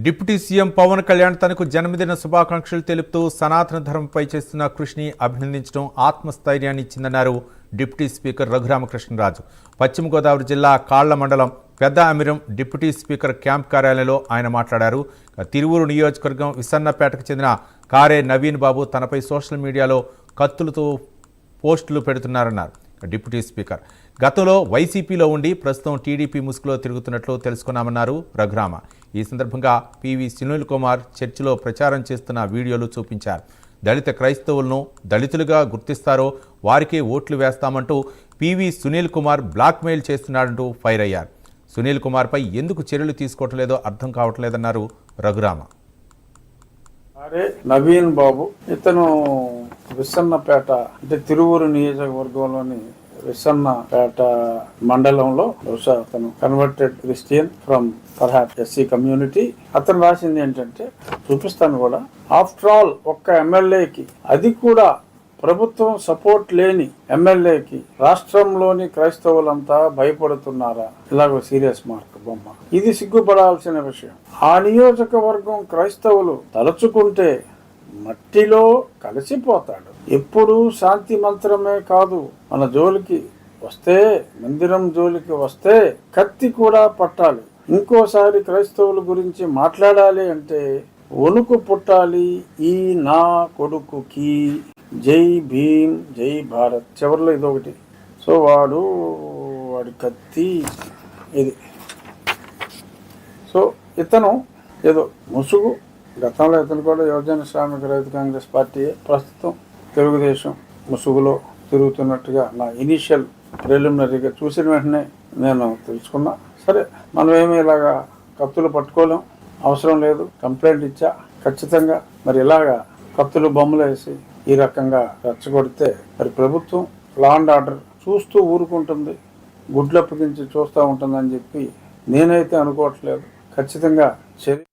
Deputy CM Pawan Kalyan తనకు జన్మదిన శుభాకాంక్షలు తెలుపుతూ సనాతన ధర్మంపై చేస్తున్న కృషిని అభినందించడం ఆత్మస్థైర్యాన్ని ఇచ్చిందన్నారు డిప్యూటీ స్పీకర్ రఘురామకృష్ణరాజు. పశ్చిమ గోదావరి జిల్లా కాళ్ల మండలం పెద్ద అమిరం డిప్యూటీ స్పీకర్ క్యాంప్ కార్యాలయంలో ఆయన మాట్లాడారు. తిరువూరు నియోజకవర్గం విసన్నపేటకు చెందిన కారే నవీన్ బాబు తనపై సోషల్ మీడియాలో కత్తులతో పోస్టులు పెడుతున్నారన్నారు. డిప్యూటీ స్పీకర్ గతంలో వైసీపీలో ఉండి ప్రస్తుతం టీడీపీ ముసుగులో తిరుగుతున్నట్లు తెలుసుకున్నామన్నారు రఘురామ. ఈ సందర్భంగా పివి సునీల్ కుమార్ చర్చిలో ప్రచారం చేస్తున్న వీడియోలు చూపించారు. దళిత క్రైస్తవులను దళితులుగా గుర్తిస్తారో వారికే ఓట్లు వేస్తామంటూ పివి సునీల్ కుమార్ బ్లాక్మెయిల్ చేస్తున్నాడంటూ ఫైర్ అయ్యారు. సునీల్ కుమార్పై ఎందుకు చర్యలు తీసుకోవటం లేదో అర్థం కావట్లేదన్నారు రఘురామ. అరే నవీన్ బాబు ఇతను విసన్నపేట అంటే తిరువూరు నియోజకవర్గంలోని విసన్నపేట మండలంలో బహుశా అతను converted Christian from perhaps SC community. అతను రాసింది ఏంటంటే చూపిస్తాను కూడా. ఆఫ్టర్ ఆల్ ఒక్క ఎమ్మెల్యేకి, అది కూడా ప్రభుత్వం సపోర్ట్ లేని ఎమ్మెల్యేకి రాష్ట్రంలోని క్రైస్తవులంతా భయపడుతున్నారా? ఇలాగ సీరియస్ మార్క్ బొమ్మ. ఇది సిగ్గుపడాల్సిన విషయం. ఆ నియోజకవర్గం క్రైస్తవులు తలుచుకుంటే మట్టిలో కలిసిపోతాడు. ఎప్పుడు శాంతి మంత్రమే కాదు, మన జోలికి వస్తే, మందిరం జోలికి వస్తే కత్తి కూడా పట్టాలి. ఇంకోసారి క్రైస్తవుల గురించి మాట్లాడాలి అంటే వణుకు పుట్టాలి. ఈ నా కొడుకుకి జై భీమ్ జై భారత్. చివరిలో ఇదొకటి. సో వాడి కత్తి ఇది. సో ఇతను ఏదో ముసుగు. గతంలో ఇతను కూడా యువజన శ్రామిక రైతు కాంగ్రెస్ పార్టీ, ప్రస్తుతం తెలుగుదేశం ముసుగులో తిరుగుతున్నట్టుగా నా ఇనీషియల్ ప్రిలిమినరీగా చూసిన వెంటనే నేను తెలుసుకున్నా. సరే, మనమేమి ఇలాగా కత్తులు పట్టుకోలేం, అవసరం లేదు. కంప్లైంట్ ఇచ్చా. ఖచ్చితంగా మరి ఇలాగా కత్తులు బొమ్మలు వేసి ఈ రకంగా రెచ్చగొడితే మరి ప్రభుత్వం లా అండ్ ఆర్డర్ చూస్తూ ఊరుకుంటుంది, గుడ్లప్పగించి చూస్తూ ఉంటుందని చెప్పి నేనైతే అనుకోవట్లేదు. ఖచ్చితంగా చర్య